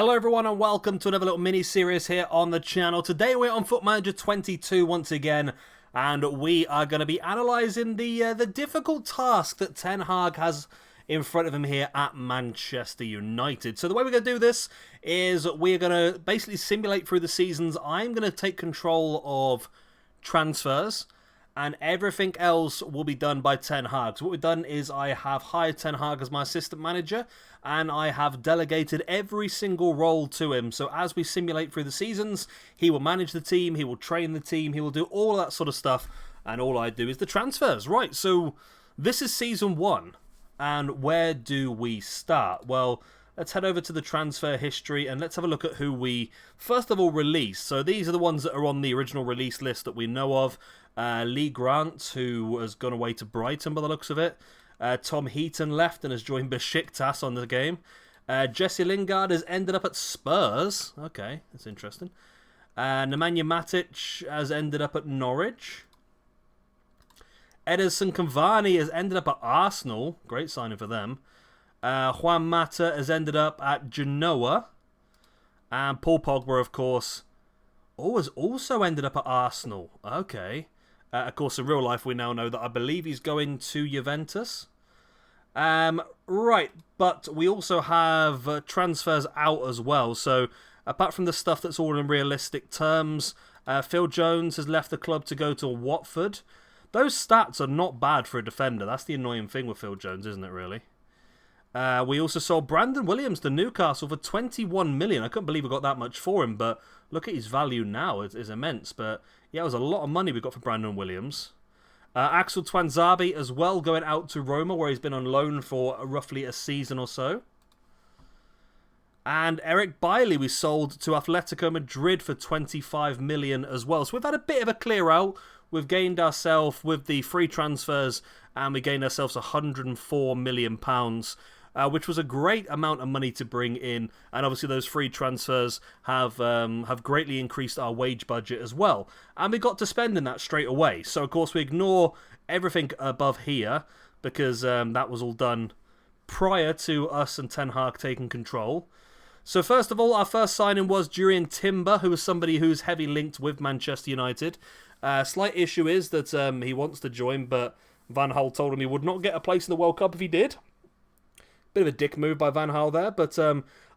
Hello everyone and welcome to another little mini-series here on the channel. Today we're on Foot Manager 22 once again, and we are going to be analysing the difficult task that Ten Hag has in front of him here at Manchester United. So the way we're going to do this is we're going to basically simulate through the seasons. I'm going to take control of transfers, and everything else will be done by Ten Hag. So what we've done is I have hired Ten Hag as my assistant manager, and I have delegated every single role to him. So as we simulate through the seasons, he will manage the team, he will train the team, he will do all that sort of stuff, and all I do is the transfers. Right, so this is season 1, and where do we start? Well, let's head over to the transfer history and let's have a look at who we, first of all, released. So these are the ones that are on the original release list that we know of. Lee Grant, who has gone away to Brighton by the looks of it. Tom Heaton left and has joined Besiktas on the game. Jesse Lingard has ended up at Spurs. Okay, that's interesting. Nemanja Matic has ended up at Norwich. Edinson Cavani has ended up at Arsenal. Great signing for them. Juan Mata has ended up at Genoa. And Paul Pogba, of course, has also ended up at Arsenal. Okay. Of course, in real life, we now know that I believe he's going to Juventus. Right, but we also have transfers out as well. So, apart from the stuff that's all in realistic terms, Phil Jones has left the club to go to Watford. Those stats are not bad for a defender. That's the annoying thing with Phil Jones, isn't it, really? We also sold Brandon Williams to Newcastle for 21 million. I couldn't believe we got that much for him, but look at his value now. It's immense. But yeah, it was a lot of money we got for Brandon Williams. Axel Twanzebe as well, going out to Roma, where he's been on loan for roughly a season or so. And Eric Bailly we sold to Atletico Madrid for 25 million as well. So we've had a bit of a clear out. We've gained ourselves with the free transfers, and we gained ourselves £104 million, which was a great amount of money to bring in. And obviously those free transfers have greatly increased our wage budget as well. And we got to spending that straight away. So of course we ignore everything above here, because that was all done prior to us and Ten Hag taking control. So first of all, our first signing was Jurrien Timber, who was somebody who's heavily linked with Manchester United. Slight issue is that he wants to join, but Van Gaal told him he would not get a place in the World Cup if he did. Bit of a dick move by Van Gaal there, but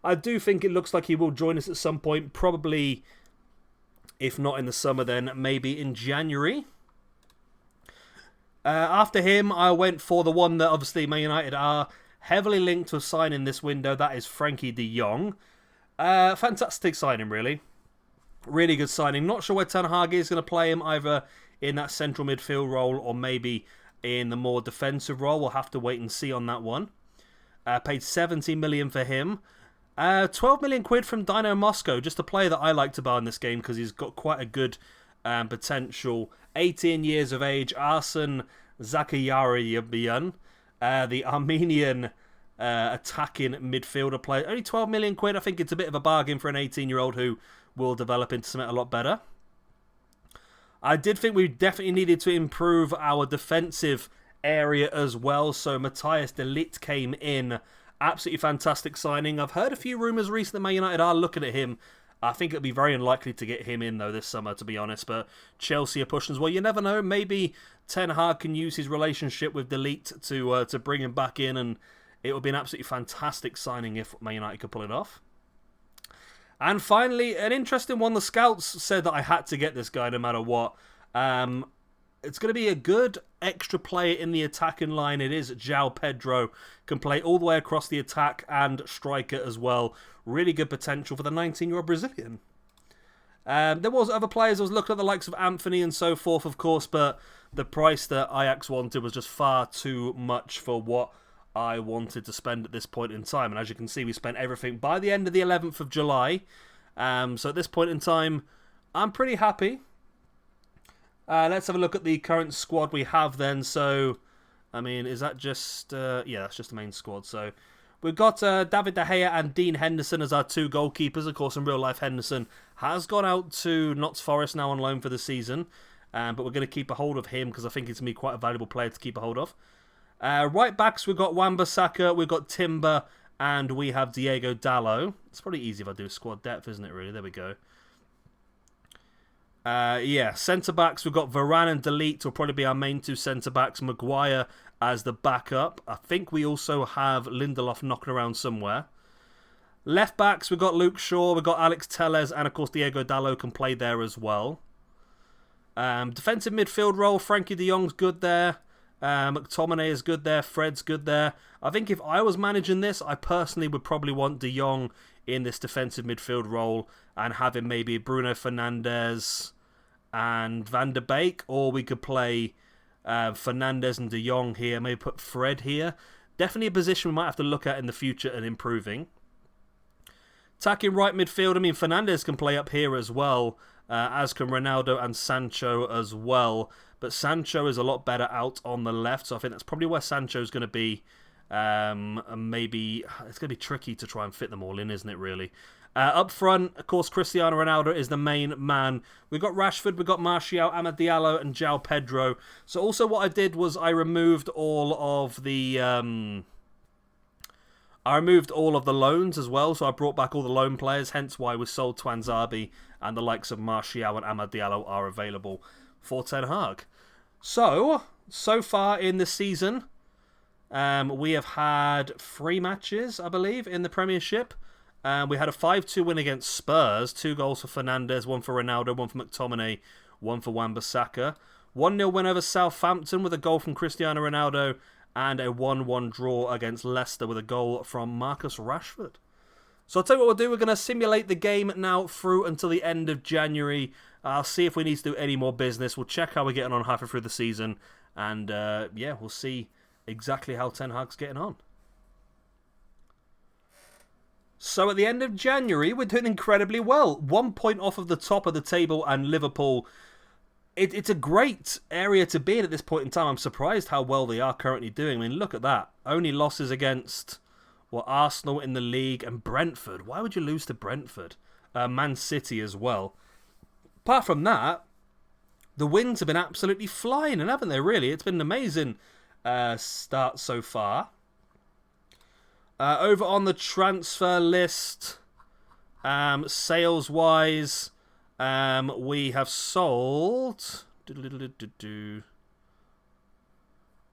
I do think it looks like he will join us at some point, probably, if not in the summer, then maybe in January. After him, I went for the one that obviously Man United are heavily linked with signing this window. That is Frankie de Jong. Fantastic signing, really. Really good signing. Not sure where Ten Hag is going to play him, either in that central midfield role or maybe in the more defensive role. We'll have to wait and see on that one. Paid 70 million for him. 12 million quid from Dynamo Moscow. Just a player that I like to buy in this game because he's got quite a good potential. 18 years of age. Arsen Zakarian, the Armenian attacking midfielder player. Only 12 million quid. I think it's a bit of a bargain for an 18-year-old who will develop into something a lot better. I did think we definitely needed to improve our defensive area as well. So Matthias de Ligt came in. Absolutely fantastic signing. I've heard a few rumours recently that Man United are looking at him. I think it'll be very unlikely to get him in, though, this summer, to be honest. But Chelsea are pushing as well. You never know. Maybe Ten Hag can use his relationship with de Ligt to bring him back in, and it would be an absolutely fantastic signing if Man United could pull it off. And finally, an interesting one. The scouts said that I had to get this guy no matter what. It's going to be a good extra player in the attacking line. It is João Pedro. Can play all the way across the attack and striker as well. Really good potential for the 19-year-old Brazilian. There was other players. I was looking at the likes of Anthony and so forth, of course, but the price that Ajax wanted was just far too much for what I wanted to spend at this point in time. And as you can see, we spent everything by the end of the 11th of July. So at this point in time, I'm pretty happy. Let's have a look at the current squad we have then. So, I mean, is that just... yeah, that's just the main squad. So, we've got David De Gea and Dean Henderson as our two goalkeepers. Of course, in real life, Henderson has gone out to Notts Forest now on loan for the season. But we're going to keep a hold of him because I think he's going to be quite a valuable player to keep a hold of. Right backs, we've got Wan-Bissaka, we've got Timber, And we have Diego Dallo. It's probably easy if I do squad depth, isn't it, really? There we go. Yeah, centre-backs, we've got Varane and Delete will probably be our main two centre-backs. Maguire as the backup. I think we also have Lindelof knocking around somewhere. Left-backs, we've got Luke Shaw, we've got Alex Telles, and of course Diego Dallo can play there as well. Defensive midfield role, Frankie de Jong's good there. McTominay is good there. Fred's good there. I think if I was managing this, I personally would probably want de Jong in this defensive midfield role and having maybe Bruno Fernandes and Van der Beek, or we could play Fernandes and de Jong here, maybe put Fred here. Definitely a position we might have to look at in the future and improving. Attacking right midfield, I mean, Fernandes can play up here as well, as can Ronaldo and Sancho as well. But Sancho is a lot better out on the left, so I think that's probably where Sancho's going to be. Maybe it's going to be tricky to try and fit them all in, isn't it, really? Up front, of course, Cristiano Ronaldo is the main man. We've got Rashford, we've got Martial, Amad Diallo, and João Pedro. So also what I did was I removed all of the loans as well, so I brought back all the loan players, hence why we sold Twanzarbi, and the likes of Martial and Amad Diallo are available for Ten Hag. So far in the season, we have had 3 matches, I believe, in the Premiership. We had a 5-2 win against Spurs, 2 goals for Fernandes, 1 for Ronaldo, 1 for McTominay, 1 for Wan-Bissaka. 1-0 win over Southampton with a goal from Cristiano Ronaldo, and a 1-1 draw against Leicester with a goal from Marcus Rashford. So I'll tell you what we'll do. We're going to simulate the game now through until the end of January. I'll see if we need to do any more business. We'll check how we're getting on halfway through the season. And yeah, we'll see exactly how Ten Hag's getting on. So at the end of January, we're doing incredibly well. 1 point off of the top of the table, and Liverpool... It's a great area to be in at this point in time. I'm surprised how well they are currently doing. I mean, look at that. Only losses against Arsenal in the league and Brentford. Why would you lose to Brentford? Man City as well. Apart from that, the wins have been absolutely flying, and haven't they, really? It's been an amazing start so far. Over on the transfer list, sales-wise... we have sold...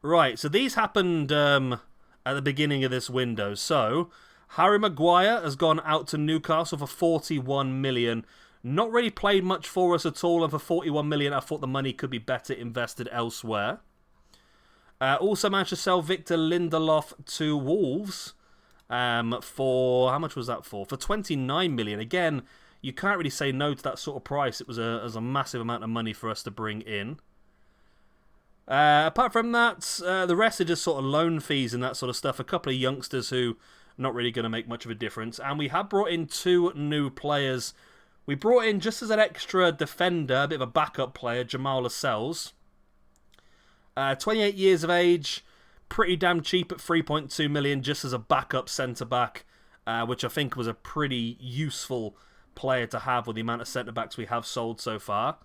Right, so these happened at the beginning of this window. So, Harry Maguire has gone out to Newcastle for 41 million. Not really played much for us at all, and for 41 million I thought the money could be better invested elsewhere. Also managed to sell Victor Lindelof to Wolves for... How much was that for? For 29 million. Again... You can't really say no to that sort of price. It was a massive amount of money for us to bring in. Apart from that, the rest are just sort of loan fees and that sort of stuff. A couple of youngsters who are not really going to make much of a difference. And we have brought in 2 new players. We brought in, just as an extra defender, a bit of a backup player, Jamal Lascelles. 28 years of age, pretty damn cheap at 3.2 million just as a backup centre-back, which I think was a pretty useful player to have with the amount of centre-backs we have sold so far.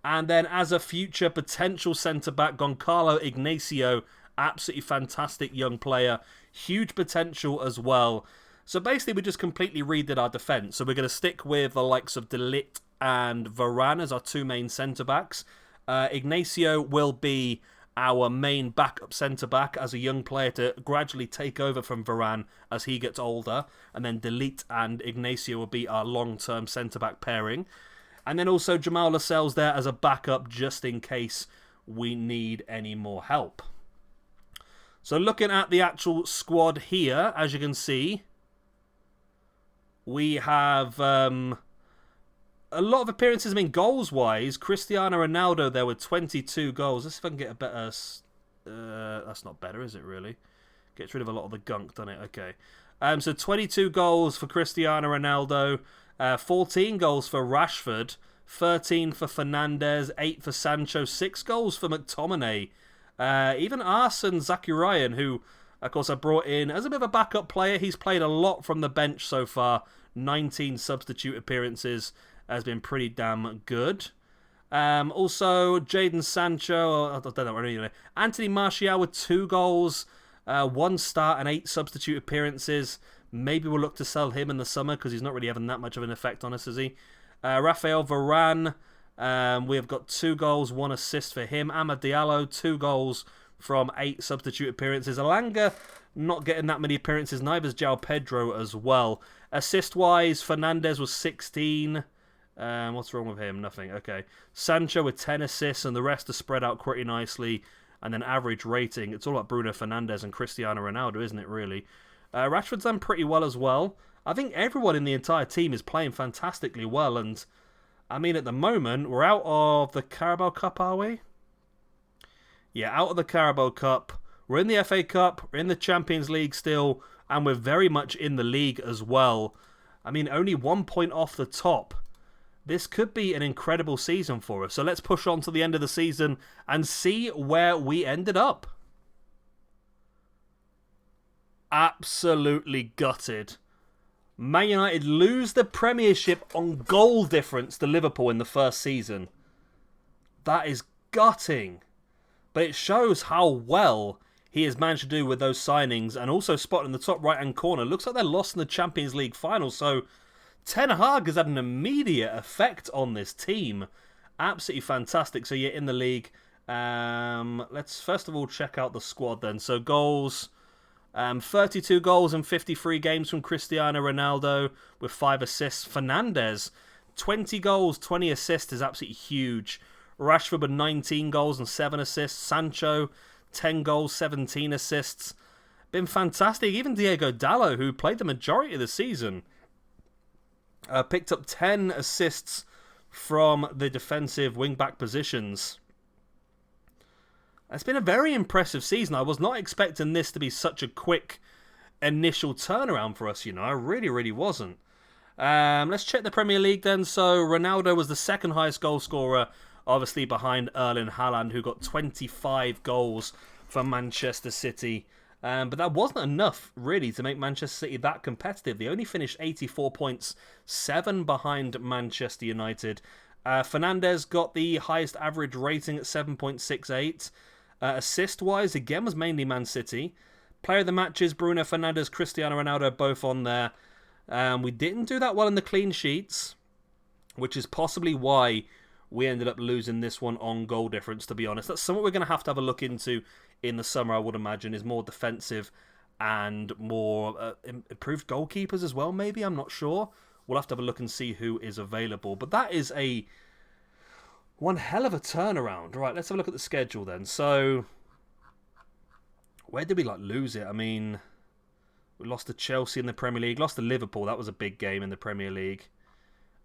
And then as a future potential centre-back, Goncalo Ignacio, absolutely fantastic young player, huge potential as well. So basically we just completely redid our defence. So we're going to stick with the likes of De Ligt and Varane as our 2 main centre-backs. Ignacio will be our main backup centre-back as a young player to gradually take over from Varane as he gets older. And then De Ligt and Ignacio will be our long-term centre-back pairing. And then also Jamal Lascelles there as a backup just in case we need any more help. So looking at the actual squad here, as you can see, we have... a lot of appearances. I mean, goals-wise, Cristiano Ronaldo there with 22 goals. Let's see if I can get a better... that's not better, is it, really? Gets rid of a lot of the gunk, doesn't it? Okay. So 22 goals for Cristiano Ronaldo. 14 goals for Rashford. 13 for Fernandes. 8 for Sancho. 6 goals for McTominay. Even Arsene Zakarian, who, of course, I brought in as a bit of a backup player. He's played a lot from the bench so far. 19 substitute appearances. Has been pretty damn good. Also, Jadon Sancho, I don't know, anyway. Anthony Martial with 2 goals. 1 start and 8 substitute appearances. Maybe we'll look to sell him in the summer because he's not really having that much of an effect on us, is he? Rafael Varane, we have got 2 goals, 1 assist for him. Amad Diallo, 2 goals from 8 substitute appearances. Alanga, not getting that many appearances, neither is João Pedro as well. Assist-wise, Fernandes was 16. What's wrong with him? Nothing. Okay. Sancho with 10 assists, and the rest are spread out pretty nicely. And then average rating, it's all about Bruno Fernandes and Cristiano Ronaldo, isn't it, really? Rashford's done pretty well as well. I think everyone in the entire team is playing fantastically well. And, I mean, at the moment, we're out of the Carabao Cup, are we? Yeah, out of the Carabao Cup. We're in the FA Cup, we're in the Champions League still, and we're very much in the league as well. I mean, only 1 point off the top. This could be an incredible season for us. So let's push on to the end of the season and see where we ended up. Absolutely gutted. Man United lose the Premiership on goal difference to Liverpool in the first season. That is gutting. But it shows how well he has managed to do with those signings, and also spotted in the top right-hand corner. Looks like they're lost in the Champions League final, so Ten Hag has had an immediate effect on this team. Absolutely fantastic. So you're in the league. Let's first of all check out the squad then. So goals, 32 goals in 53 games from Cristiano Ronaldo with 5 assists. Fernandes, 20 goals, 20 assists is absolutely huge. Rashford with 19 goals and 7 assists. Sancho, 10 goals, 17 assists. Been fantastic. Even Diego Dallo, who played the majority of the season, picked up 10 assists from the defensive wing-back positions. It's been a very impressive season. I was not expecting this to be such a quick initial turnaround for us, you know. I really, really wasn't. Let's check the Premier League then. So Ronaldo was the second highest goal scorer, obviously behind Erling Haaland, who got 25 goals for Manchester City. But that wasn't enough, really, to make Manchester City that competitive. They only finished 84 points, 7 behind Manchester United. Fernandes got the highest average rating at 7.68. Assist-wise, again, was mainly Man City. Player of the matches, Bruno Fernandes, Cristiano Ronaldo, both on there. We didn't do that well in the clean sheets, which is possibly why we ended up losing this one on goal difference, to be honest. That's something we're going to have a look into in the summer, I would imagine, is more defensive and more improved goalkeepers as well, maybe. I'm not sure. We'll have to have a look and see who is available. But that is one hell of a turnaround. Right, let's have a look at the schedule then. So, where did we lose it? I mean, we lost to Chelsea in the Premier League, lost to Liverpool. That was a big game in the Premier League.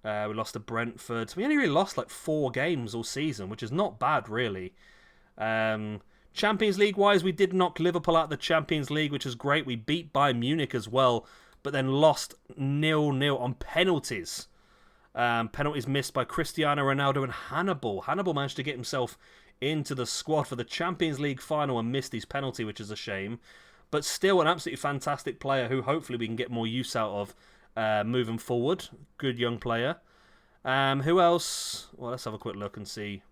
We lost to Brentford. We only really lost 4 games all season, which is not bad, really. Champions League-wise, we did knock Liverpool out of the Champions League, which is great. We beat Bayern Munich as well, but then lost 0-0 on penalties. Penalties missed by Cristiano Ronaldo and Hannibal. Hannibal managed to get himself into the squad for the Champions League final and missed his penalty, which is a shame. But still an absolutely fantastic player who hopefully we can get more use out of moving forward. Good young player. Who else? Well, let's have a quick look and see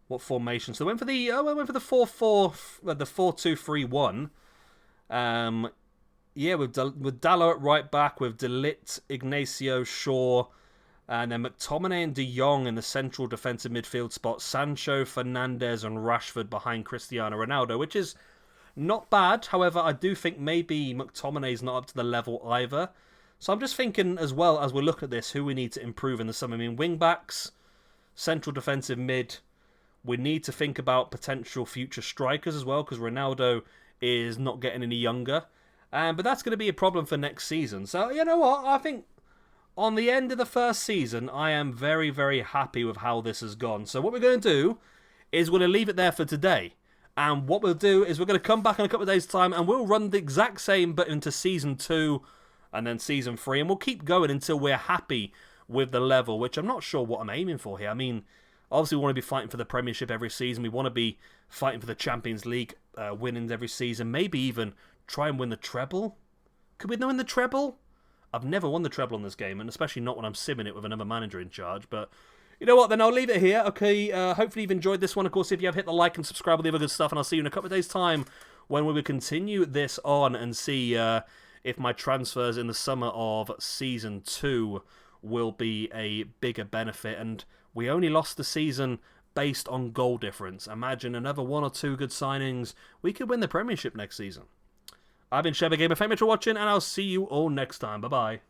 what formation. So I went for the 4-4, the 4-2-3-1. With Dallo at right back, with De Ligt, Ignacio, Shaw, and then McTominay and De Jong in the central defensive midfield spot. Sancho, Fernandes, and Rashford behind Cristiano Ronaldo, which is not bad. However, I do think maybe McTominay's not up to the level either. So I'm just thinking as well as we're looking at this, who we need to improve in the summer. I mean, wing backs, central defensive mid. We need to think about potential future strikers as well, because Ronaldo is not getting any younger. But that's going to be a problem for next season. So, you know what? I think on the end of the first season, I am very, very happy with how this has gone. So what we're going to do is we're going to leave it there for today. And what we'll do is we're going to come back in a couple of days' time and we'll run the exact same but into Season 2 and then Season 3. And we'll keep going until we're happy with the level, which I'm not sure what I'm aiming for here. I mean, obviously we want to be fighting for the Premiership every season. We want to be fighting for the Champions League winnings every season. Maybe even try and win the treble. Could we win the treble? I've never won the treble in this game, and especially not when I'm simming it with another manager in charge. But You know what, then I'll leave it here. Okay, hopefully you've enjoyed this one. Of course, if you have, hit the like and subscribe, all the other good stuff, and I'll see you in a couple of days' time when we will continue this on and see if my transfers in the summer of Season 2 will be a bigger benefit. And we only lost the season based on goal difference. Imagine another 1 or 2 good signings. We could win the Premiership next season. I've been Sheva Gamer. Thank you for watching, and I'll see you all next time. Bye-bye.